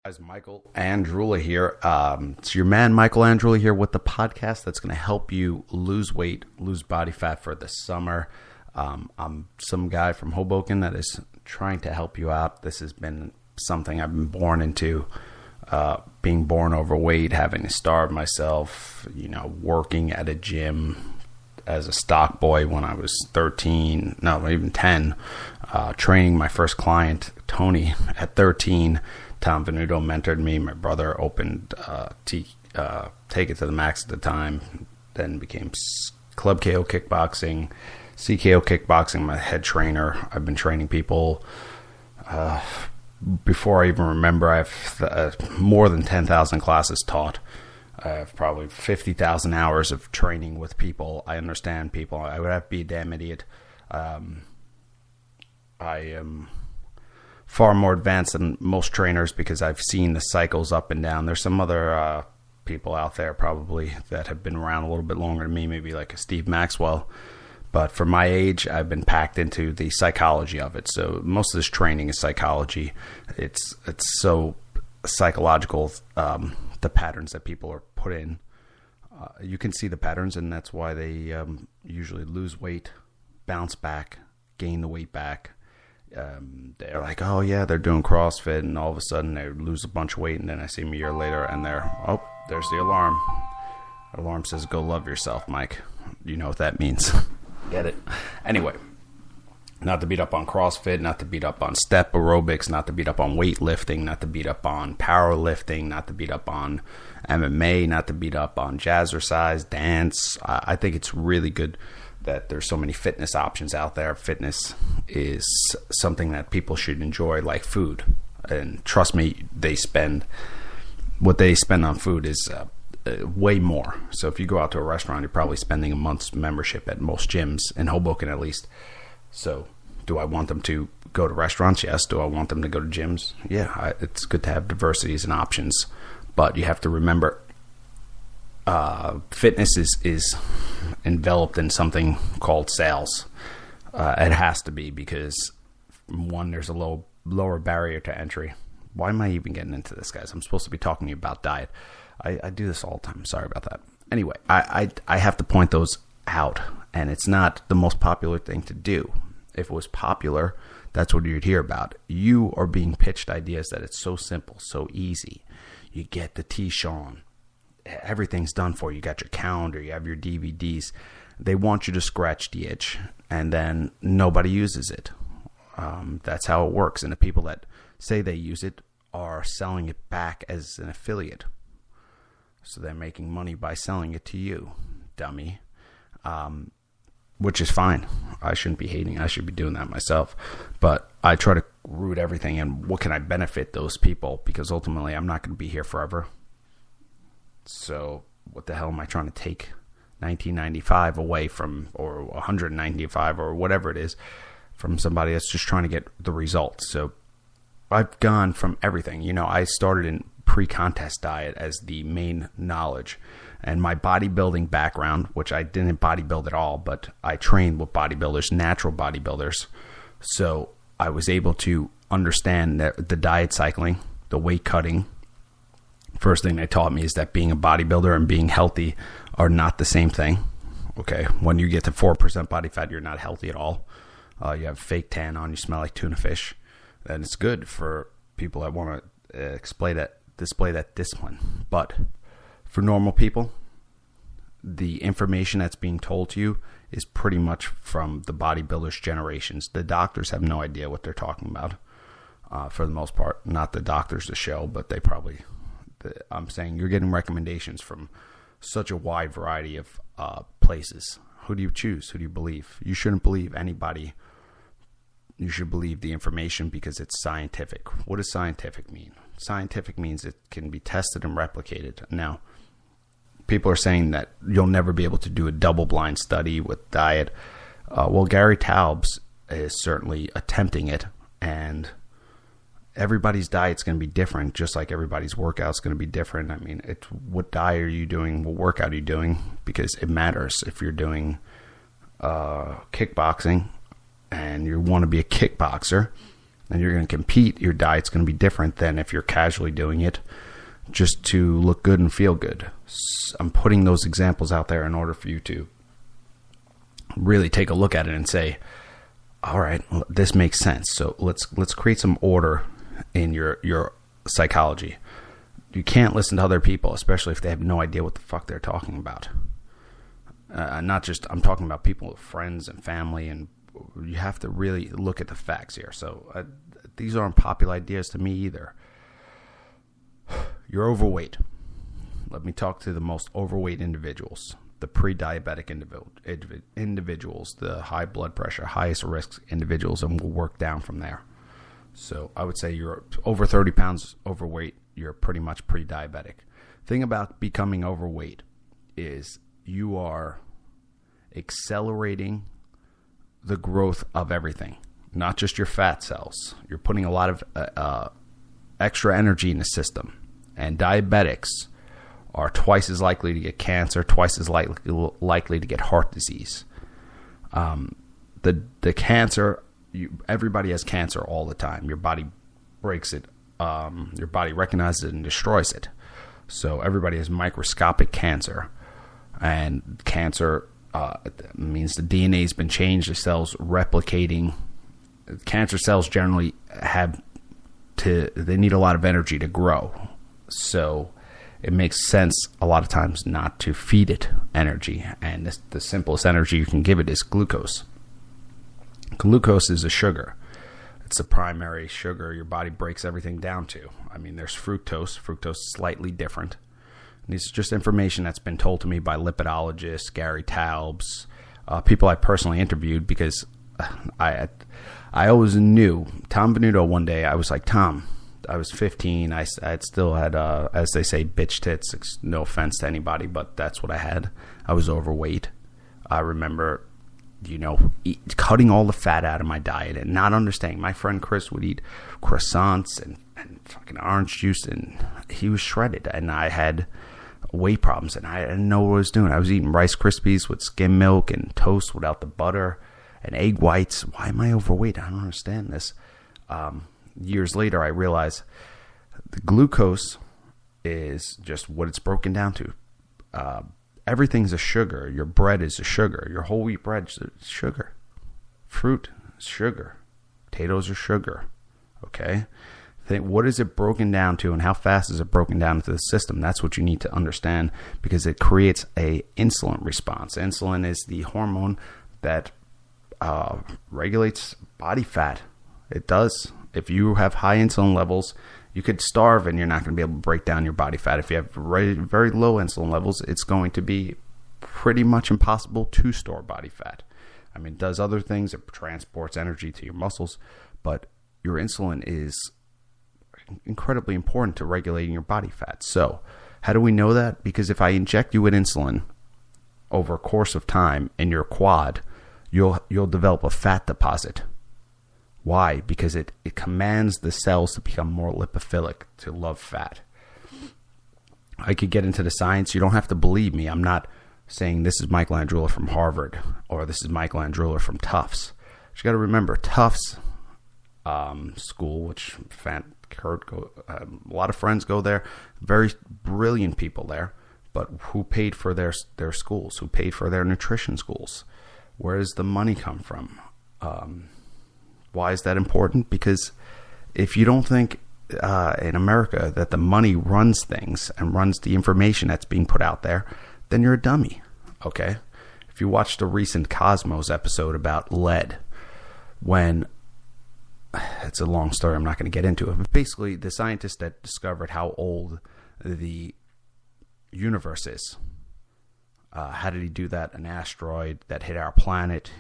Guys, Michael Andrula here. It's your man, Michael Andrula here with the podcast that's going to help you lose weight, lose body fat for the summer. I'm some guy from Hoboken that is trying to help you out. This has been something I've been born into, being born overweight, having to starve myself, working at a gym as a stock boy when I was 13, no, even 10, training my first client, Tony, at 13. Tom Venuto mentored me. My brother opened Take It to the Max at the time, then became Club KO Kickboxing, CKO Kickboxing, my head trainer. I've been training people before I even remember. I have more than 10,000 classes taught. I have probably 50,000 hours of training with people. I understand people. I would have to be a damn idiot. I am far more advanced than most trainers because I've seen the cycles up and down. There's some other people out there probably that have been around a little bit longer than me, maybe like a Steve Maxwell. But for my age, I've been packed into the psychology of it. So most of this training is psychology. It's so psychological, the patterns that people are put in. You can see the patterns, and that's why they usually lose weight, bounce back, gain the weight back. They're like, oh yeah, they're doing CrossFit, and all of a sudden they lose a bunch of weight, and then I see them a year later and there's the alarm. The alarm says, go love yourself, Mike. You know what that means. Get it? Anyway, not to beat up on CrossFit, not to beat up on step aerobics, not to beat up on weightlifting, not to beat up on powerlifting, not to beat up on MMA, not to beat up on jazzercise, dance. I think it's really good that there's so many fitness options out there. Fitness is something that people should enjoy, like food. And trust me, what they spend on food is way more. So if you go out to a restaurant, you're probably spending a month's membership at most gyms, in Hoboken at least. So do I want them to go to restaurants? Yes. Do I want them to go to gyms? Yeah. It's good to have diversities and options. But you have to remember, fitness is enveloped in something called sales. It has to be because, one, there's a lower barrier to entry. Why am I even getting into this, guys? I'm supposed to be talking to you about diet. I do this all the time. Sorry about that. Anyway, I have to point those out, and it's not the most popular thing to do. If it was popular, that's what you'd hear about. You are being pitched ideas that it's so simple, so easy. You get the T-Shawn. Everything's done for you. You got your calendar, you have your DVDs. They want you to scratch the itch, and then nobody uses it. That's how it works. And the people that say they use it are selling it back as an affiliate. So they're making money by selling it to you, dummy. Which is fine. I shouldn't be hating. I should be doing that myself. But I try to root everything in what can I benefit those people, because ultimately I'm not going to be here forever. So what the hell am I trying to take 1995 away from, or 195 or whatever it is, from somebody that's just trying to get the results? So I've gone from everything. I started in pre-contest diet as the main knowledge, and my bodybuilding background, which I didn't bodybuild at all, but I trained with bodybuilders, natural bodybuilders. So I was able to understand the diet cycling, the weight cutting. First thing they taught me is that being a bodybuilder and being healthy are not the same thing. Okay, when you get to 4% body fat, you're not healthy at all. You have fake tan on, you smell like tuna fish. And it's good for people that want to display that discipline. But for normal people, the information that's being told to you is pretty much from the bodybuilders' generations. The doctors have no idea what they're talking about, for the most part. Not the doctors to show, but they probably... I'm saying you're getting recommendations from such a wide variety of places. Who do you choose? Who do you believe? You shouldn't believe anybody. You should believe the information because it's scientific. What does scientific mean? Scientific means it can be tested and replicated. Now, people are saying that you'll never be able to do a double-blind study with diet. Well, Gary Taubes is certainly attempting it, and everybody's diet's going to be different, just like everybody's workout's going to be different. I mean, it's what diet are you doing? What workout are you doing? Because it matters. If you're doing kickboxing and you want to be a kickboxer, and you're going to compete, your diet's going to be different than if you're casually doing it just to look good and feel good. I'm putting those examples out there in order for you to really take a look at it and say, all right, this makes sense. So let's create some order in your psychology. You can't listen to other people, especially if they have no idea what the fuck they're talking about. Not just, I'm talking about people, friends and family, and you have to really look at the facts here. So these aren't popular ideas to me either. You're overweight. Let me talk to the most overweight individuals, the pre-diabetic individuals, the high blood pressure, highest risk individuals, and we'll work down from there. So I would say you're over 30 pounds overweight, you're pretty much pre-diabetic. Thing about becoming overweight is you are accelerating the growth of everything, not just your fat cells. You're putting a lot of extra energy in the system. And diabetics are twice as likely to get cancer, twice as likely to get heart disease. The cancer, everybody has cancer all the time. Your body breaks it. Your body recognizes it and destroys it. So everybody has microscopic cancer. And cancer means the DNA has been changed. The cells replicating. Cancer cells generally they need a lot of energy to grow. So it makes sense a lot of times not to feed it energy. And the simplest energy you can give it is glucose. Glucose is a sugar. It's the primary sugar your body breaks everything down to. I mean, there's fructose. Fructose is slightly different. And this is just information that's been told to me by lipidologists, Gary Taubes, people I personally interviewed, because I always knew. Tom Venuto, one day, I was like, Tom, I was 15. I still had, as they say, bitch tits. No offense to anybody, but that's what I had. I was overweight. I remember, cutting all the fat out of my diet and not understanding. My friend Chris would eat croissants and fucking orange juice, and he was shredded. And I had weight problems, and I didn't know what I was doing. I was eating Rice Krispies with skim milk and toast without the butter and egg whites. Why am I overweight? I don't understand this. Years later, I realized the glucose is just what it's broken down to. Everything's a sugar. Your bread is a sugar. Your whole wheat bread is sugar. Fruit is sugar. Potatoes are sugar. Okay? Think, what is it broken down to, and how fast is it broken down into the system? That's what you need to understand, because it creates a insulin response. Insulin is the hormone that regulates body fat. It does. If you have high insulin levels, you could starve and you're not going to be able to break down your body fat. If you have very, very low insulin levels, it's going to be pretty much impossible to store body fat. I mean, it does other things. It transports energy to your muscles, but your insulin is incredibly important to regulating your body fat. So how do we know that? Because if I inject you with insulin over a course of time in your quad, you'll develop a fat deposit. Why? Because it commands the cells to become more lipophilic, to love fat. I could get into the science. You don't have to believe me. I'm not saying this is Michael Andrula from Harvard or this is Michael Andrula from Tufts. You got to remember, Tufts school, which a lot of friends go there, very brilliant people there, but who paid for their schools? Who paid for their nutrition schools? Where does the money come from? Why is that important? Because if you don't think in America that the money runs things and runs the information that's being put out there, then you're a dummy, okay? If you watched a recent Cosmos episode about lead, it's a long story, I'm not going to get into it, but basically the scientist that discovered how old the universe is, how did he do that? An asteroid that hit our planet,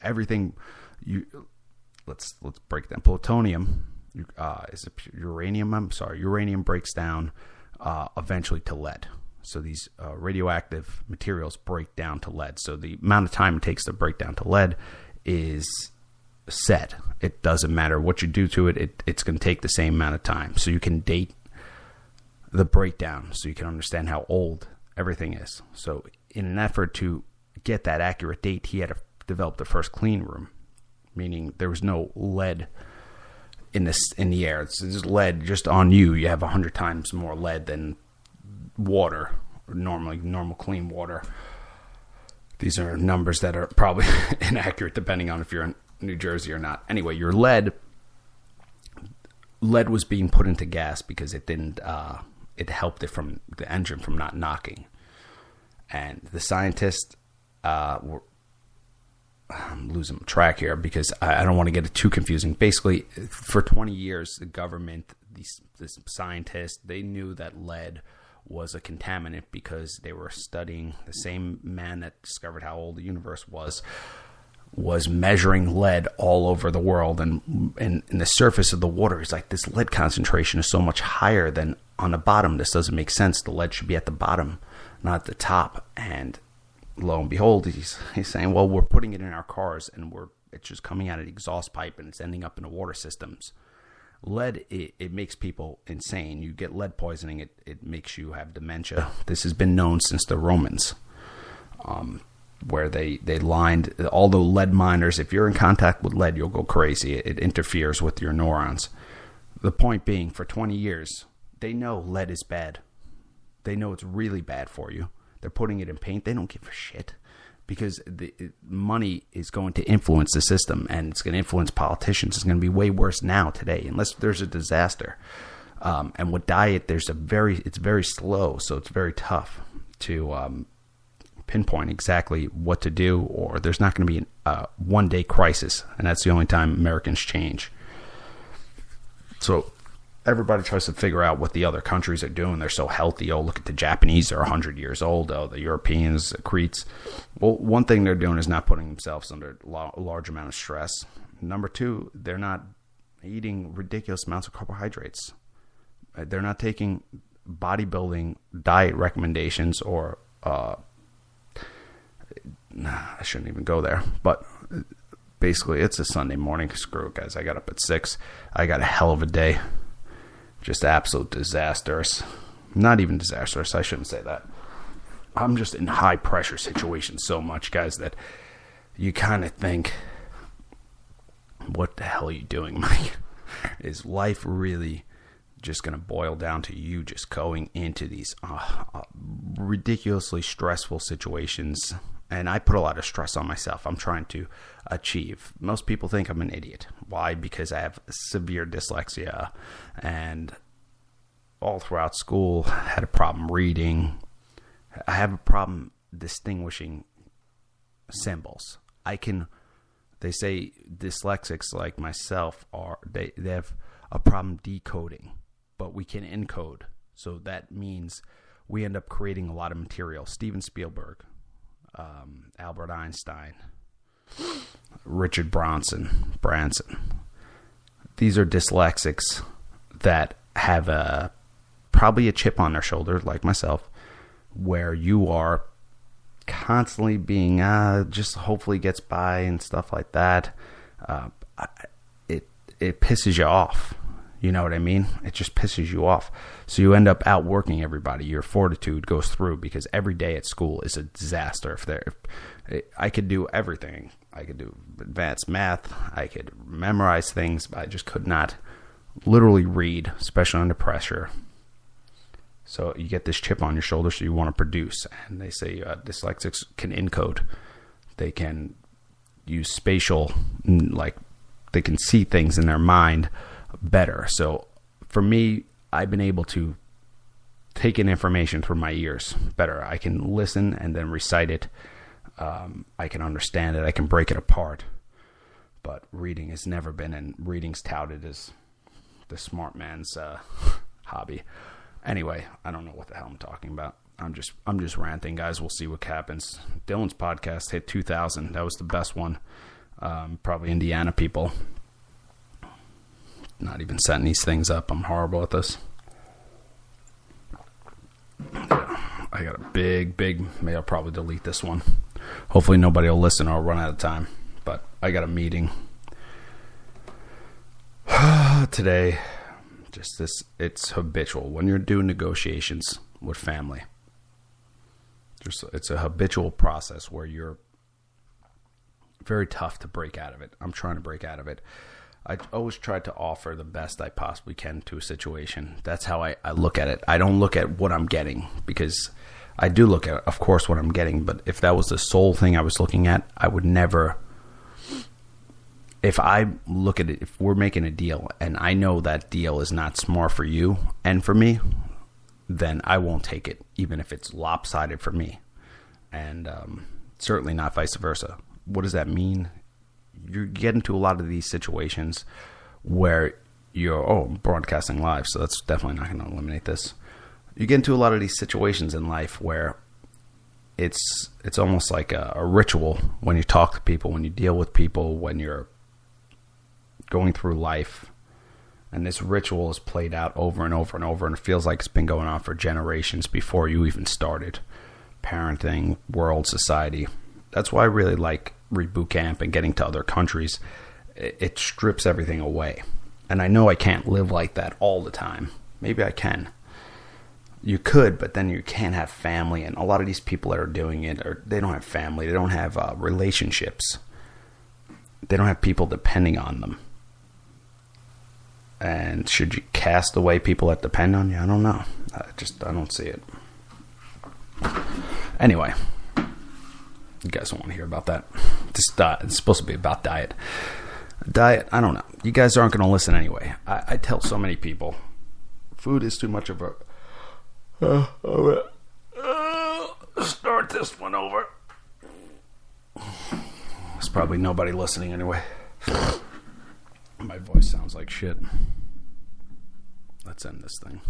everything. Let's break down. Plutonium is it uranium? I'm sorry. Uranium breaks down eventually to lead. So these radioactive materials break down to lead. So the amount of time it takes to break down to lead is set. It doesn't matter what you do to it. It's going to take the same amount of time. So you can date the breakdown, so you can understand how old everything is. So in an effort to get that accurate date, he had to develop the first clean room. meaning there was no lead in the air. It's just lead just on you. You have 100 times more lead than water, normal clean water. These are numbers that are probably inaccurate depending on if you're in New Jersey or not. Anyway, your lead was being put into gas because it didn't. It helped it from the engine from not knocking. And the scientists were. I'm losing track here because I don't want to get it too confusing. Basically, for 20 years, the government, these scientists, they knew that lead was a contaminant because they were studying the same man that discovered how old the universe was measuring lead all over the world. And in the surface of the water, he's like, this lead concentration is so much higher than on the bottom. This doesn't make sense. The lead should be at the bottom, not at the top. And lo and behold, he's saying, well, we're putting it in our cars and it's just coming out of the exhaust pipe and it's ending up in the water systems. Lead, it makes people insane. You get lead poisoning, it makes you have dementia. This has been known since the Romans, where they lined all the lead miners. If you're in contact with lead, you'll go crazy. It interferes with your neurons. The point being, for 20 years, they know lead is bad. They know it's really bad for you. They're putting it in paint. They don't give a shit because the money is going to influence the system and it's going to influence politicians. It's going to be way worse now today, unless there's a disaster. And with diet, it's very slow, so it's very tough to pinpoint exactly what to do, or there's not going to be a one-day crisis, and that's the only time Americans change. So everybody tries to figure out what the other countries are doing. They're so healthy. Oh, look at the Japanese. They're 100 years old. Oh, the Europeans, the Cretes. Well, one thing they're doing is not putting themselves under a large amount of stress. Number two, they're not eating ridiculous amounts of carbohydrates. They're not taking bodybuilding diet recommendations or I shouldn't even go there. But basically, it's a Sunday morning. Screw it, guys. I got up at 6. I got a hell of a day. Just absolute disastrous. Not even disastrous. I shouldn't say that. I'm just in high pressure situations so much, guys, that you kind of think, what the hell are you doing, Mike? Is life really just going to boil down to you just going into these ridiculously stressful situations? And I put a lot of stress on myself. I'm trying to achieve. Most people think I'm an idiot. Why? Because I have severe dyslexia, and all throughout school I had a problem reading. I have a problem distinguishing symbols. They say dyslexics like myself they have a problem decoding, but we can encode. So that means we end up creating a lot of material. Steven Spielberg, Albert Einstein, Richard Branson. These are dyslexics that have probably a chip on their shoulder, like myself, where you are constantly being just hopefully gets by and stuff like that. It pisses you off. You know what I mean? It just pisses you off. So you end up outworking everybody. Your fortitude goes through because every day at school is a disaster. I could do everything. I could do advanced math. I could memorize things, but I just could not literally read, especially under pressure. So you get this chip on your shoulder, so you want to produce. And they say dyslexics can encode. They can use spatial, like they can see things in their mind better. So for me, I've been able to take in information through my ears better. I can listen and then recite it. I can understand it. I can break it apart. But reading has never been, and reading's touted as the smart man's hobby. Anyway, I don't know what the hell I'm talking about. I'm just ranting, guys. We'll see what happens. Dylan's podcast hit 2,000. That was the best one. Probably Indiana people. Not even setting these things up. I'm horrible at this. Yeah, I got a big, maybe I'll probably delete this one. Hopefully nobody will listen or I'll run out of time. But I got a meeting today. Just this, it's habitual. When you're doing negotiations with family, it's a habitual process where you're very tough to break out of it. I'm trying to break out of it. I always try to offer the best I possibly can to a situation. That's how I look at it. I don't look at what I'm getting, because I do look at, of course, what I'm getting. But if that was the sole thing I was looking at, I would never. If I look at it, if we're making a deal and I know that deal is not smart for you and for me, then I won't take it, even if it's lopsided for me. And certainly not vice versa. What does that mean? You get into a lot of these situations where you're broadcasting live, so that's definitely not going to eliminate this. You get into a lot of these situations in life where it's almost like a ritual when you talk to people, when you deal with people, when you're going through life, and this ritual is played out over and over and over, and it feels like it's been going on for generations before you even started. Parenting, world, society. That's why I really like Reboot Camp and getting to other countries. It strips everything away. And I know I can't live like that all the time. Maybe I can. You could, but then you can't have family. And a lot of these people that are doing it, they don't have family. They don't have relationships. They don't have people depending on them. And should you cast away people that depend on you? I don't know. I don't see it. Anyway. You guys don't want to hear about that. It's supposed to be about diet. Diet, I don't know. You guys aren't going to listen anyway. I tell so many people, food is too much of a... start this one over. There's probably nobody listening anyway. My voice sounds like shit. Let's end this thing.